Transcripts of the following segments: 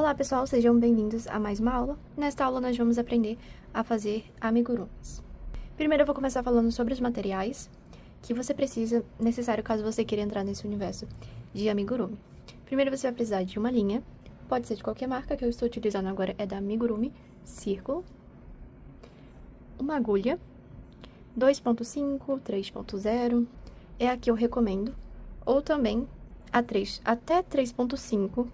Olá pessoal, sejam bem-vindos a mais uma aula. Nesta aula nós vamos aprender a fazer amigurumis. Primeiro eu vou começar falando sobre os materiais que você precisa, necessário caso você queira entrar nesse universo de amigurumi. Primeiro você vai precisar de uma linha, pode ser de qualquer marca, que eu estou utilizando agora é da Amigurumi Círculo. Uma agulha, 2.5, 3.0, é a que eu recomendo, ou também até 3.5,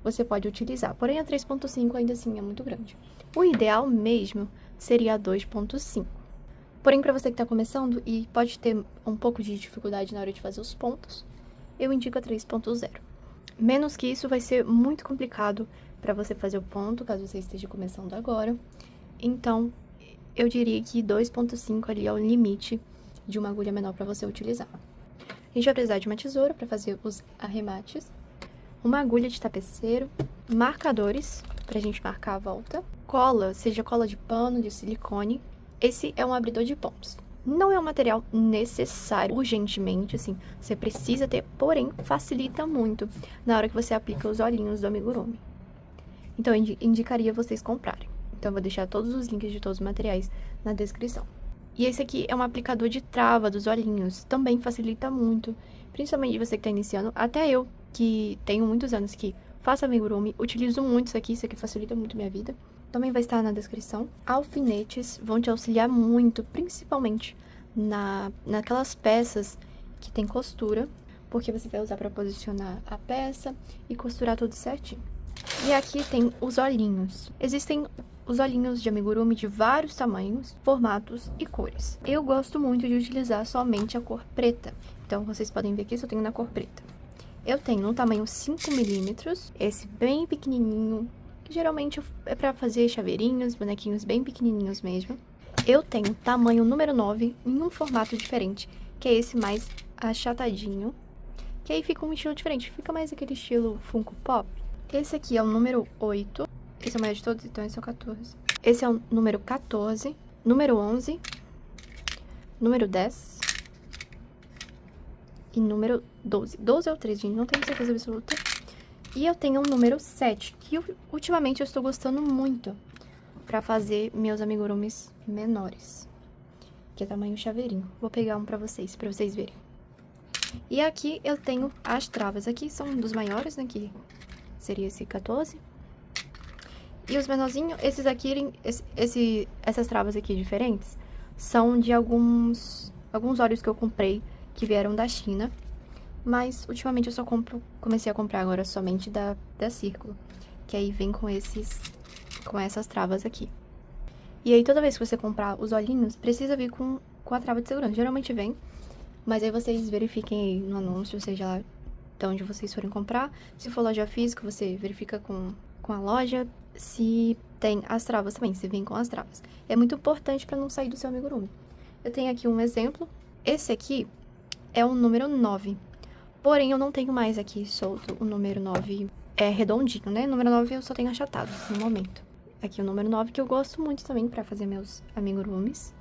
você pode utilizar, porém a 3.5 ainda assim é muito grande. O ideal mesmo seria a 2.5. Porém, para você que está começando e pode ter um pouco de dificuldade na hora de fazer os pontos, eu indico a 3.0. Menos que isso vai ser muito complicado para você fazer o ponto, caso você esteja começando agora. Então, eu diria que 2.5 ali é o limite de uma agulha menor para você utilizar. A gente vai precisar de uma tesoura para fazer os arremates, uma agulha de tapeceiro, marcadores pra gente marcar a volta, cola, seja cola de pano, de silicone. Esse é um abridor de pontos. Não é um material necessário urgentemente, assim, você precisa ter, porém facilita muito na hora que você aplica os olhinhos do amigurumi. Então eu indicaria vocês comprarem. Então eu vou deixar todos os links de todos os materiais na descrição. E esse aqui é um aplicador de trava dos olhinhos, também facilita muito, principalmente você que está iniciando, até eu, que tenho muitos anos que faço amigurumi, utilizo muito isso aqui facilita muito minha vida. Também vai estar na descrição. Alfinetes vão te auxiliar muito, principalmente naquelas peças que tem costura, porque você vai usar para posicionar a peça e costurar tudo certinho. E aqui tem os olhinhos. Existem os olhinhos de amigurumi de vários tamanhos, formatos e cores. Eu gosto muito de utilizar somente a cor preta. Então, vocês podem ver aqui se eu tenho na cor preta. Eu tenho no tamanho 5 milímetros, esse bem pequenininho, que geralmente é pra fazer chaveirinhos, bonequinhos bem pequenininhos mesmo. Eu tenho tamanho número 9 em um formato diferente, que é esse mais achatadinho, que aí fica um estilo diferente, fica mais aquele estilo Funko Pop. Esse aqui é o número 8, esse é o maior de todos, então esse é o 14. Esse é o número 14, número 11, número 10 e número 12. 12 é o 13, gente, não tenho certeza absoluta. E eu tenho um número 7, que ultimamente eu estou gostando muito pra fazer meus amigurumis menores, que é tamanho chaveirinho. Vou pegar um pra vocês verem. E aqui eu tenho as travas. Aqui são dos maiores, né, que seria esse 14. E os menorzinhos, esses aqui, essas travas aqui diferentes, são de alguns óleos que eu comprei, que vieram da China. Mas, ultimamente, eu só comecei a comprar agora somente da Círculo, que aí vem com essas travas aqui. E aí, toda vez que você comprar os olhinhos, precisa vir com a trava de segurança. Geralmente vem, mas aí vocês verifiquem aí no anúncio, seja lá de onde vocês forem comprar. Se for loja física, você verifica com a loja se tem as travas também, se vem com as travas. É muito importante para não sair do seu amigurumi. Eu tenho aqui um exemplo. Esse aqui é o número 9. Porém, eu não tenho mais aqui solto o número 9 redondinho, né? O número 9 eu só tenho achatado no momento. Aqui o número 9 que eu gosto muito também pra fazer meus amigurumis.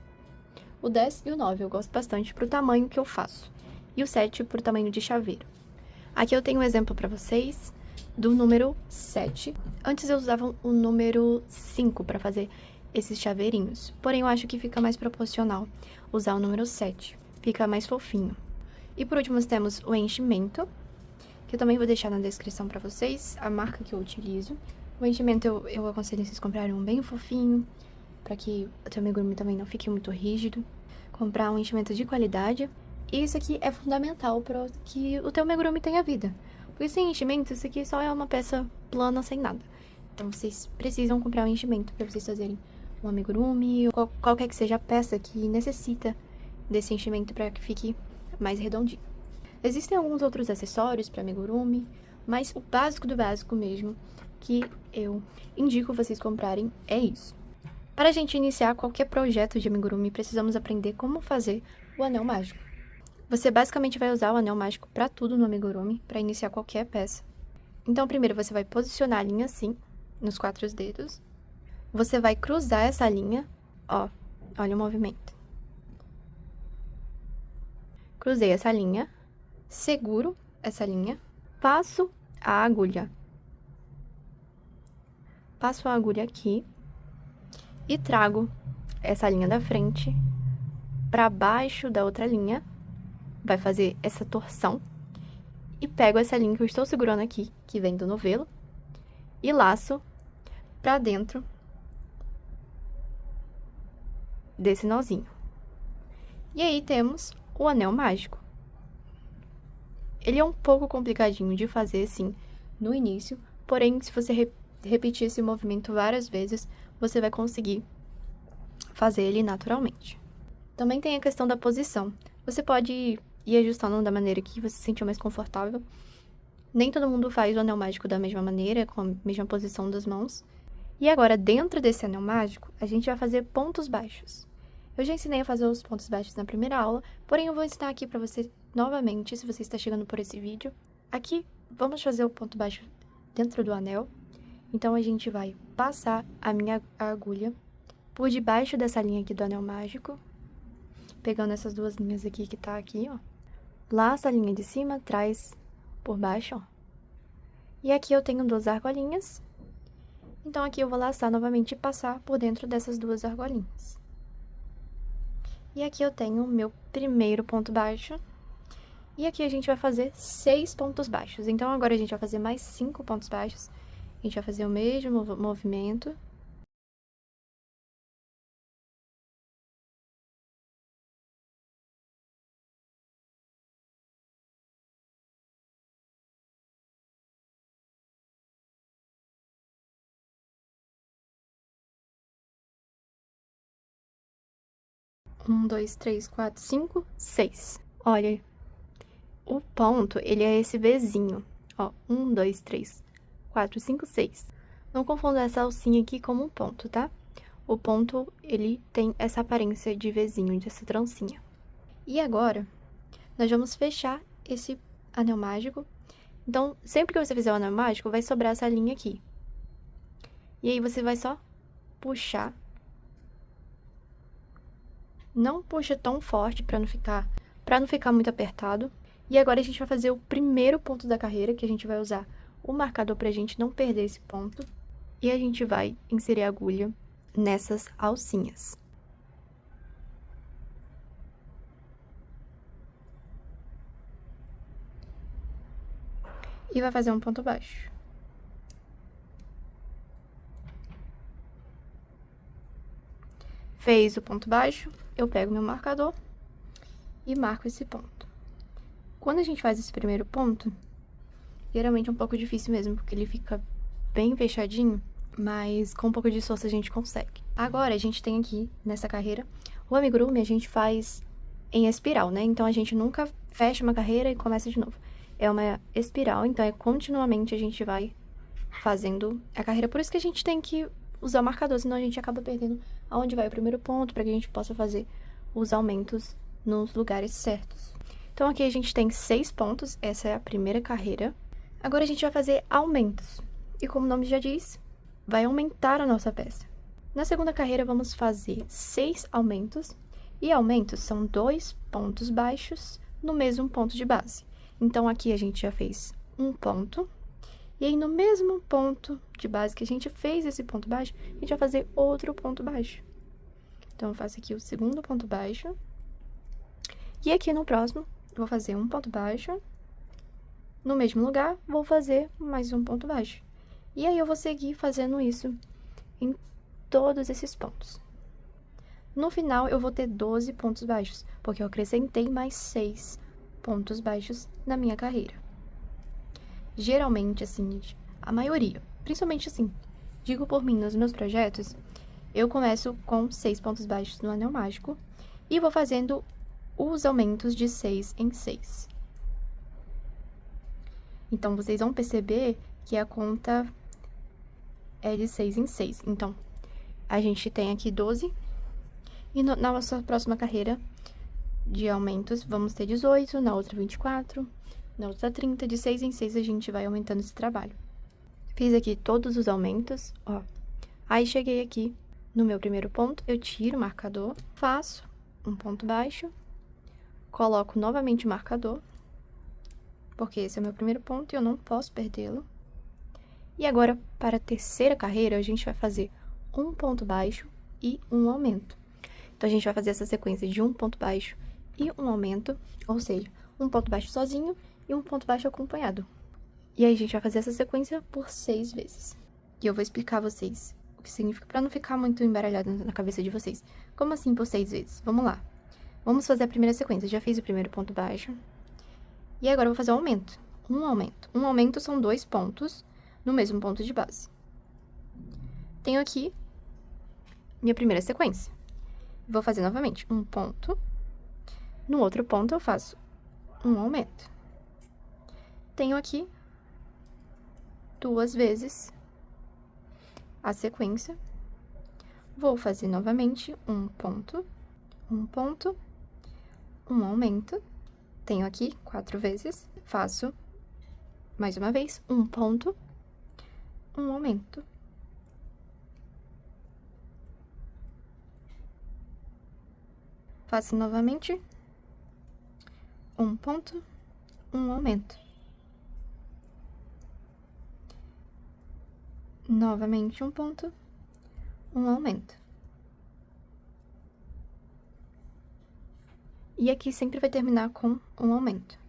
O 10 e o 9 eu gosto bastante pro tamanho que eu faço. E o 7 pro tamanho de chaveiro. Aqui eu tenho um exemplo pra vocês do número 7. Antes eu usava o número 5 pra fazer esses chaveirinhos. Porém, eu acho que fica mais proporcional usar o número 7. Fica mais fofinho. E por último, nós temos o enchimento, que eu também vou deixar na descrição pra vocês, a marca que eu utilizo. O enchimento eu aconselho vocês comprarem um bem fofinho, pra que o teu amigurumi também não fique muito rígido. Comprar um enchimento de qualidade. E isso aqui é fundamental para que o teu amigurumi tenha vida. Porque sem enchimento, isso aqui só é uma peça plana, sem nada. Então vocês precisam comprar um enchimento pra vocês fazerem um amigurumi, ou qualquer que seja a peça que necessita desse enchimento pra que fique mais redondinho. Existem alguns outros acessórios para amigurumi, mas o básico do básico mesmo que eu indico vocês comprarem é isso. Para a gente iniciar qualquer projeto de amigurumi, precisamos aprender como fazer o anel mágico. Você basicamente vai usar o anel mágico para tudo no amigurumi, para iniciar qualquer peça. Então, primeiro você vai posicionar a linha assim, nos 4 dedos. Você vai cruzar essa linha, ó, olha o movimento. Cruzei essa linha, seguro essa linha, passo a agulha. passo a agulha aqui e trago essa linha da frente para baixo da outra linha, vai fazer essa torção, e pego essa linha que eu estou segurando aqui, que vem do novelo, e laço para dentro desse nozinho. E aí temos o anel mágico. Ele é um pouco complicadinho de fazer, assim, no início, porém, se você repetir esse movimento várias vezes, você vai conseguir fazer ele naturalmente. Também tem a questão da posição. Você pode ir ajustando da maneira que você se sentir mais confortável. Nem todo mundo faz o anel mágico da mesma maneira, com a mesma posição das mãos. E agora, dentro desse anel mágico, a gente vai fazer pontos baixos. Eu já ensinei a fazer os pontos baixos na primeira aula, porém eu vou ensinar aqui pra você novamente, se você está chegando por esse vídeo. Aqui, vamos fazer o ponto baixo dentro do anel. Então, a gente vai passar a minha agulha por debaixo dessa linha aqui do anel mágico, pegando essas duas linhas aqui que tá aqui, ó. Laça a linha de cima, traz por baixo, ó. E aqui eu tenho duas argolinhas. Então, aqui eu vou laçar novamente e passar por dentro dessas duas argolinhas. E aqui eu tenho o meu primeiro ponto baixo. E aqui a gente vai fazer 6 pontos baixos. Então, agora a gente vai fazer mais 5 pontos baixos. A gente vai fazer o mesmo movimento. Um, dois, três, quatro, cinco, 6. Olha, o ponto, ele é esse Vzinho. Ó, 1, 2, 3, 4, 5, 6. Não confunda essa alcinha aqui como um ponto, tá? O ponto, ele tem essa aparência de Vzinho, dessa trancinha. E agora, nós vamos fechar esse anel mágico. Então, sempre que você fizer o anel mágico, vai sobrar essa linha aqui. E aí, você vai só puxar. Não puxa tão forte pra não ficar muito apertado. E agora a gente vai fazer o primeiro ponto da carreira, que a gente vai usar o marcador pra gente não perder esse ponto. E a gente vai inserir a agulha nessas alcinhas. E vai fazer um ponto baixo. Fez o ponto baixo, eu pego meu marcador e marco esse ponto. Quando a gente faz esse primeiro ponto, geralmente é um pouco difícil mesmo, porque ele fica bem fechadinho, mas com um pouco de esforço a gente consegue. Agora, a gente tem aqui, nessa carreira, o amigurumi a gente faz em espiral, né? Então, a gente nunca fecha uma carreira e começa de novo. É uma espiral, então, continuamente a gente vai fazendo a carreira. Por isso que a gente tem que usar o marcador, senão a gente acaba perdendo aonde vai o primeiro ponto, para que a gente possa fazer os aumentos nos lugares certos. Então, aqui a gente tem 6 pontos, essa é a primeira carreira. Agora, a gente vai fazer aumentos. E como o nome já diz, vai aumentar a nossa peça. Na segunda carreira, vamos fazer 6 aumentos. E aumentos são 2 pontos baixos no mesmo ponto de base. Então, aqui a gente já fez um ponto. E aí, no mesmo ponto de base que a gente fez esse ponto baixo, a gente vai fazer outro ponto baixo. Então, eu faço aqui o segundo ponto baixo. E aqui no próximo, vou fazer um ponto baixo. No mesmo lugar, vou fazer mais um ponto baixo. E aí, eu vou seguir fazendo isso em todos esses pontos. No final, eu vou ter 12 pontos baixos, porque eu acrescentei mais 6 pontos baixos na minha carreira. Geralmente, assim, a maioria, principalmente assim, digo por mim, nos meus projetos, eu começo com 6 pontos baixos no anel mágico e vou fazendo os aumentos de 6 em 6. Então, vocês vão perceber que a conta é de 6 em 6. Então, a gente tem aqui 12 e na nossa próxima carreira de aumentos vamos ter 18, na outra 24, na outra 30, de 6 em 6 a gente vai aumentando esse trabalho. Fiz aqui todos os aumentos, ó. Aí, cheguei aqui no meu primeiro ponto, eu tiro o marcador, faço um ponto baixo, coloco novamente o marcador, porque esse é o meu primeiro ponto e eu não posso perdê-lo. E agora, para a terceira carreira, a gente vai fazer um ponto baixo e um aumento. Então, a gente vai fazer essa sequência de um ponto baixo e um aumento, ou seja, um ponto baixo sozinho e um ponto baixo acompanhado. E aí, a gente vai fazer essa sequência por 6 vezes. E eu vou explicar a vocês o que significa, para não ficar muito embaralhado na cabeça de vocês. Como assim por 6 vezes? Vamos lá. Vamos fazer a primeira sequência. Já fiz o primeiro ponto baixo. E agora eu vou fazer um aumento. Um aumento. Um aumento são 2 pontos no mesmo ponto de base. Tenho aqui minha primeira sequência. Vou fazer novamente um ponto. No outro ponto eu faço um aumento. Tenho aqui 2 vezes a sequência. Vou fazer novamente um ponto, um aumento. Tenho aqui 4 vezes. Faço mais uma vez um ponto, um aumento. Faço novamente um ponto, um aumento. Novamente um ponto, um aumento. E aqui sempre vai terminar com um aumento.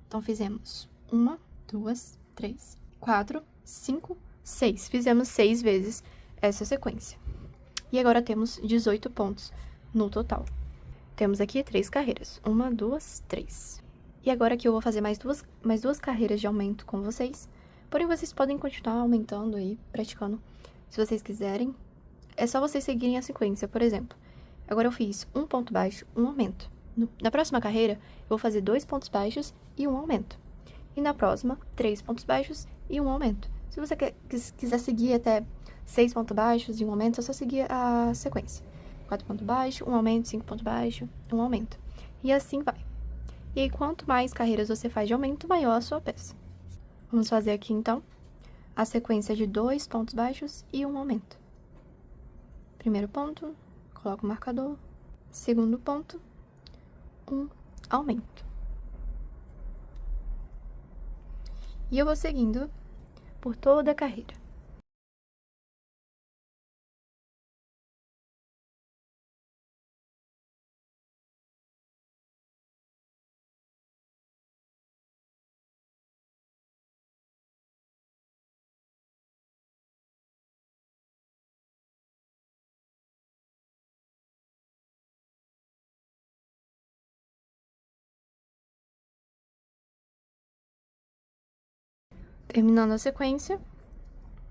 Então, fizemos 1, 2, 3, 4, 5, 6. Fizemos 6 vezes essa sequência. E agora temos 18 pontos no total. Temos aqui 3 carreiras. 1, 2, 3. E agora aqui eu vou fazer mais duas carreiras de aumento com vocês. Porém, vocês podem continuar aumentando aí, praticando, se vocês quiserem. É só vocês seguirem a sequência, por exemplo. Agora eu fiz um ponto baixo, um aumento. Na próxima carreira, eu vou fazer 2 pontos baixos e um aumento. E na próxima, 3 pontos baixos e um aumento. Se você quiser seguir até 6 pontos baixos e um aumento, é só seguir a sequência. 4 pontos baixos, um aumento, 5 pontos baixos, um aumento. E assim vai. E aí, quanto mais carreiras você faz de aumento, maior a sua peça. Vamos fazer aqui, então, a sequência de 2 pontos baixos e um aumento. Primeiro ponto, coloco o marcador. Segundo ponto, um aumento. E eu vou seguindo por toda a carreira. Terminando a sequência,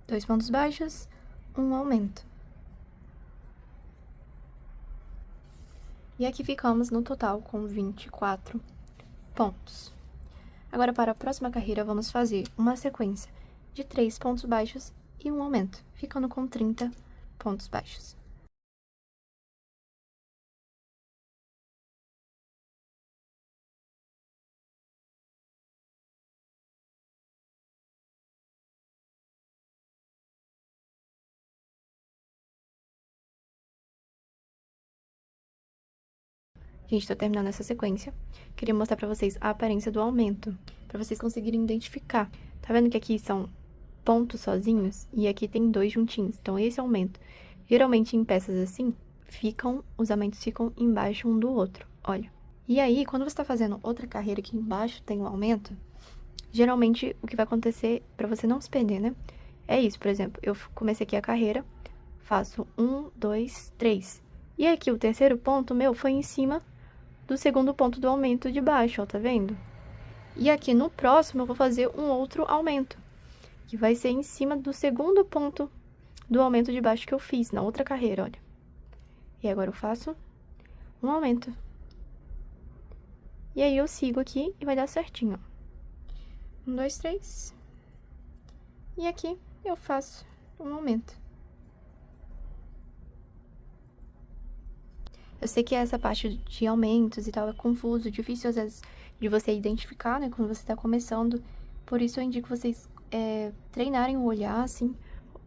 2 pontos baixos, um aumento. E aqui ficamos no total com 24 pontos. Agora, para a próxima carreira, vamos fazer uma sequência de 3 pontos baixos e um aumento, ficando com 30 pontos baixos. Gente, tô terminando essa sequência. Queria mostrar pra vocês a aparência do aumento, pra vocês conseguirem identificar. Tá vendo que aqui são pontos sozinhos e aqui tem 2 juntinhos? Então, esse é o aumento. Geralmente, em peças assim, os aumentos ficam embaixo um do outro, olha. E aí, quando você tá fazendo outra carreira aqui embaixo tem um aumento, geralmente, o que vai acontecer, pra você não se perder, né? É isso, por exemplo, eu comecei aqui a carreira, faço 1, 2, 3. E aqui, o terceiro ponto meu foi em cima do segundo ponto do aumento de baixo, ó, tá vendo? E aqui no próximo eu vou fazer um outro aumento, que vai ser em cima do segundo ponto do aumento de baixo que eu fiz na outra carreira, olha. E agora eu faço um aumento. E aí eu sigo aqui e vai dar certinho, ó. 1, 2, 3. E aqui eu faço um aumento. Eu sei que essa parte de aumentos e tal é confuso, difícil às vezes de você identificar, né, quando você tá começando. Por isso eu indico vocês treinarem o olhar, assim,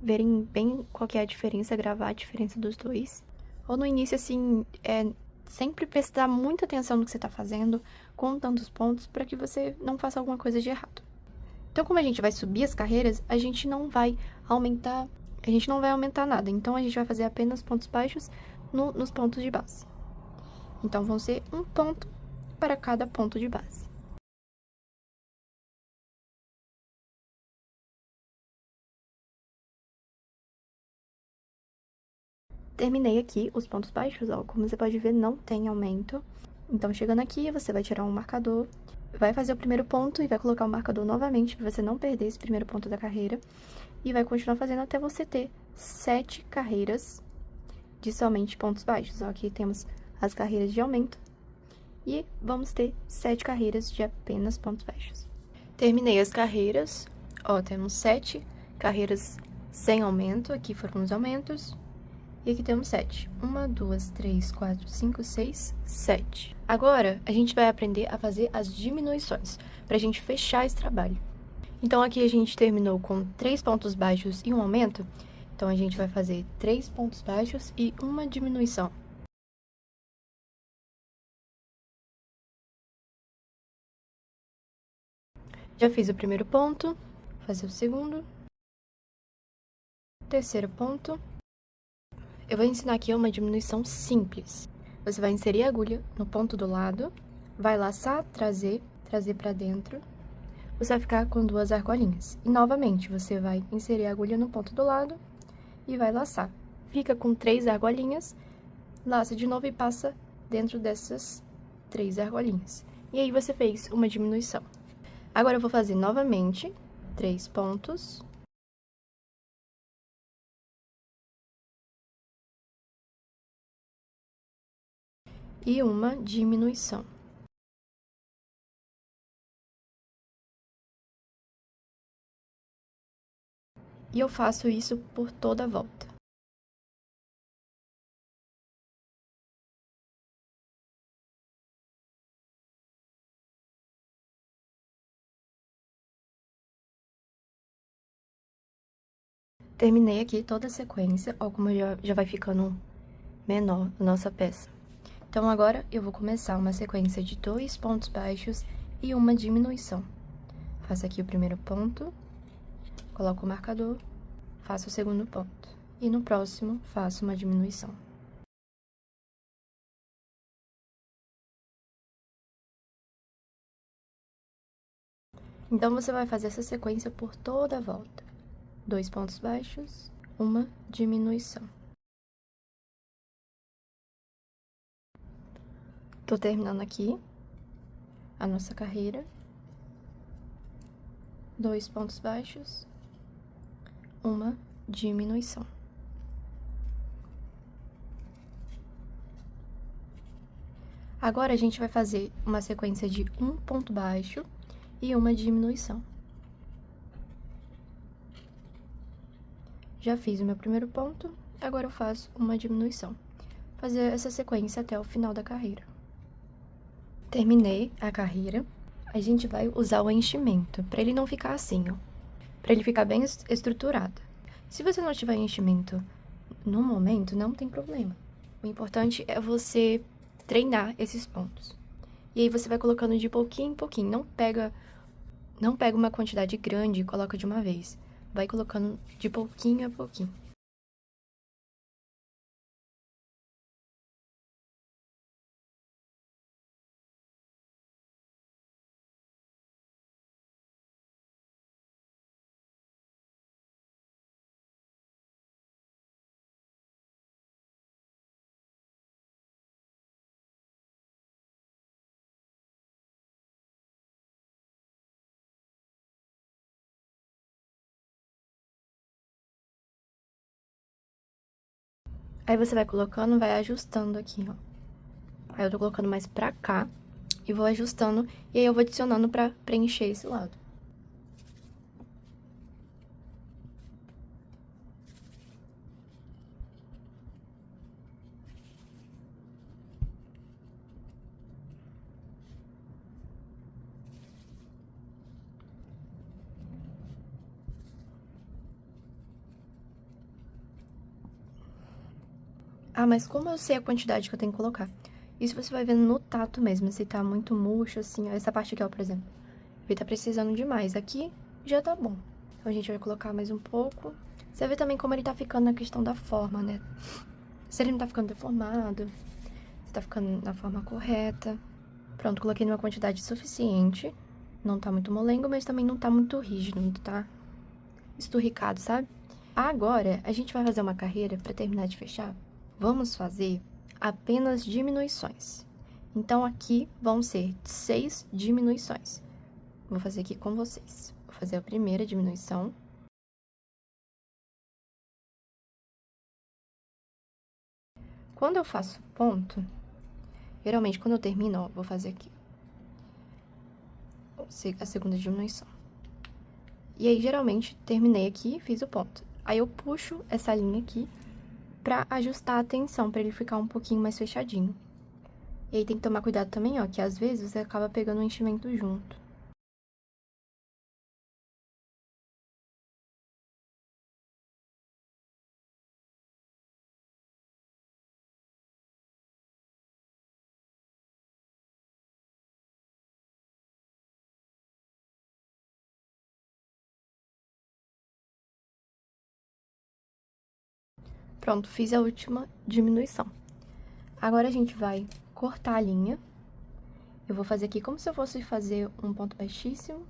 verem bem qual que é a diferença, gravar a diferença dos dois. Ou no início, assim, sempre prestar muita atenção no que você tá fazendo, contando os pontos, para que você não faça alguma coisa de errado. Então, como a gente vai subir as carreiras, a gente não vai aumentar nada. Então, a gente vai fazer apenas pontos baixos nos pontos de base. Então, vão ser um ponto para cada ponto de base. Terminei aqui os pontos baixos, ó. Como você pode ver, não tem aumento. Então, chegando aqui, você vai tirar um marcador, vai fazer o primeiro ponto e vai colocar o marcador novamente, para você não perder esse primeiro ponto da carreira. E vai continuar fazendo até você ter 7 carreiras de somente pontos baixos. Ó, aqui temos as carreiras de aumento. E vamos ter 7 carreiras de apenas pontos baixos. Terminei as carreiras. Ó, temos 7 carreiras sem aumento. Aqui foram os aumentos. E aqui temos 7. 1, 2, 3, 4, 5, 6, 7. Agora, a gente vai aprender a fazer as diminuições, pra gente fechar esse trabalho. Então, aqui a gente terminou com 3 pontos baixos e um aumento. Então, a gente vai fazer 3 pontos baixos e uma diminuição. Já fiz o primeiro ponto, vou fazer o segundo. Terceiro ponto. Eu vou ensinar aqui uma diminuição simples. Você vai inserir a agulha no ponto do lado, vai laçar, trazer pra dentro. Você vai ficar com 2 argolinhas. E, novamente, você vai inserir a agulha no ponto do lado e vai laçar. Fica com 3 argolinhas, laça de novo e passa dentro dessas 3 argolinhas. E aí, você fez uma diminuição. Agora, eu vou fazer novamente 3 pontos. E uma diminuição. E eu faço isso por toda a volta. Terminei aqui toda a sequência, ó como já vai ficando menor a nossa peça. Então, agora, eu vou começar uma sequência de 2 pontos baixos e uma diminuição. Faço aqui o primeiro ponto, coloco o marcador, faço o segundo ponto. E no próximo, faço uma diminuição. Então, você vai fazer essa sequência por toda a volta. 2 pontos baixos, uma diminuição. Tô terminando aqui a nossa carreira. 2 pontos baixos, uma diminuição. Agora, a gente vai fazer uma sequência de 1 ponto baixo e uma diminuição. Já fiz o meu primeiro ponto, agora eu faço uma diminuição. Fazer essa sequência até o final da carreira. Terminei a carreira, a gente vai usar o enchimento, para ele não ficar assim, ó. Para ele ficar bem estruturado. Se você não tiver enchimento no momento, não tem problema. O importante é você treinar esses pontos. E aí você vai colocando de pouquinho em pouquinho, não pega uma quantidade grande e coloca de uma vez. Vai colocando de pouquinho a pouquinho. Aí você vai colocando, vai ajustando aqui, ó. Aí eu tô colocando mais pra cá e vou ajustando, e aí eu vou adicionando pra preencher esse lado. Ah, mas como eu sei a quantidade que eu tenho que colocar? Isso você vai vendo no tato mesmo, se tá muito murcho, assim, ó, essa parte aqui, ó, por exemplo. Ele tá precisando de mais. Aqui, já tá bom. Então, a gente vai colocar mais um pouco. Você vê também como ele tá ficando na questão da forma, né? Se ele não tá ficando deformado, se tá ficando na forma correta. Pronto, coloquei numa quantidade suficiente. Não tá muito molengo, mas também não tá muito rígido, não tá esturricado, sabe? Agora, a gente vai fazer uma carreira pra terminar de fechar. Vamos fazer apenas diminuições. Então, aqui vão ser 6 diminuições. Vou fazer aqui com vocês. Vou fazer a primeira diminuição. Quando eu faço ponto, geralmente quando eu termino, ó, vou fazer aqui a segunda diminuição. E aí, geralmente, terminei aqui, fiz o ponto. Aí, eu puxo essa linha aqui pra ajustar a tensão, pra ele ficar um pouquinho mais fechadinho. E aí, tem que tomar cuidado também, ó, que às vezes você acaba pegando o enchimento junto. Pronto, fiz a última diminuição. Agora, a gente vai cortar a linha. Eu vou fazer aqui como se eu fosse fazer um ponto baixíssimo.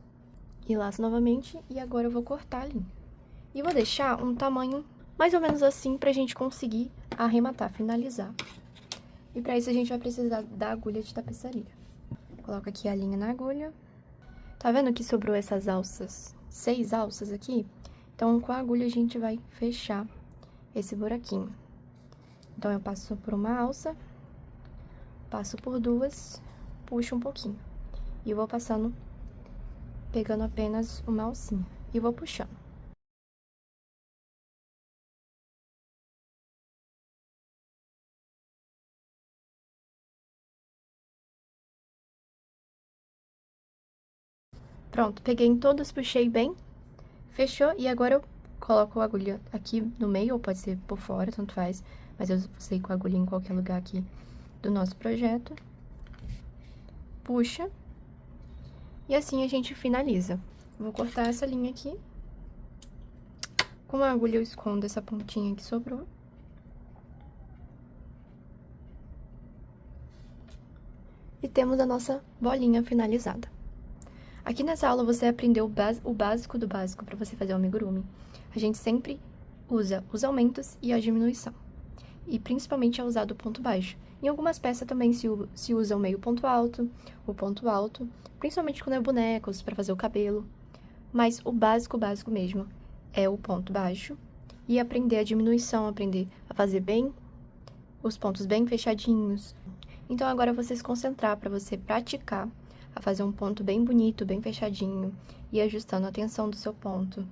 E laço novamente, e agora eu vou cortar a linha. E vou deixar um tamanho mais ou menos assim pra gente conseguir arrematar, finalizar. E pra isso a gente vai precisar da agulha de tapeçaria. Coloco aqui a linha na agulha. Tá vendo que sobrou essas alças? 6 alças aqui? Então, com a agulha a gente vai fechar esse buraquinho. Então, eu passo por uma alça, passo por duas, puxo um pouquinho. E vou passando, pegando apenas uma alcinha. E vou puxando. Pronto, peguei em todas, puxei bem, fechou. E agora eu coloco a agulha aqui no meio, ou pode ser por fora, tanto faz. Mas eu usei com a agulha em qualquer lugar aqui do nosso projeto. Puxa. E assim a gente finaliza. Vou cortar essa linha aqui. Com a agulha eu escondo essa pontinha que sobrou. E temos a nossa bolinha finalizada. Aqui nessa aula você aprendeu o básico do básico para você fazer o amigurumi. A gente sempre usa os aumentos e a diminuição. E principalmente é usado o ponto baixo. Em algumas peças também se usa o meio ponto alto, principalmente quando é bonecos, para fazer o cabelo. Mas o básico mesmo é o ponto baixo. E aprender a diminuição, aprender a fazer bem os pontos bem fechadinhos. Então, agora eu vou se concentrar para você praticar a fazer um ponto bem bonito, bem fechadinho, e ajustando a tensão do seu ponto.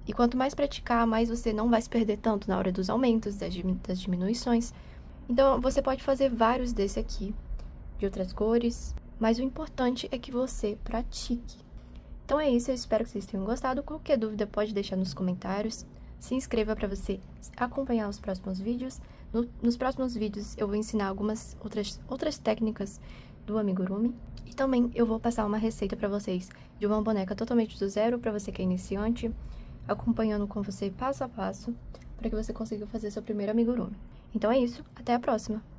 E quanto mais praticar, mais você não vai se perder tanto na hora dos aumentos, das diminuições. Então, você pode fazer vários desse aqui, de outras cores, mas o importante é que você pratique. Então é isso, eu espero que vocês tenham gostado. Qualquer dúvida pode deixar nos comentários. Se inscreva para você acompanhar os próximos vídeos. Nos próximos vídeos eu vou ensinar algumas outras técnicas do amigurumi. E também eu vou passar uma receita para vocês de uma boneca totalmente do zero para você que é iniciante, acompanhando com você passo a passo, para que você consiga fazer seu primeiro amigurumi. Então é isso, até a próxima!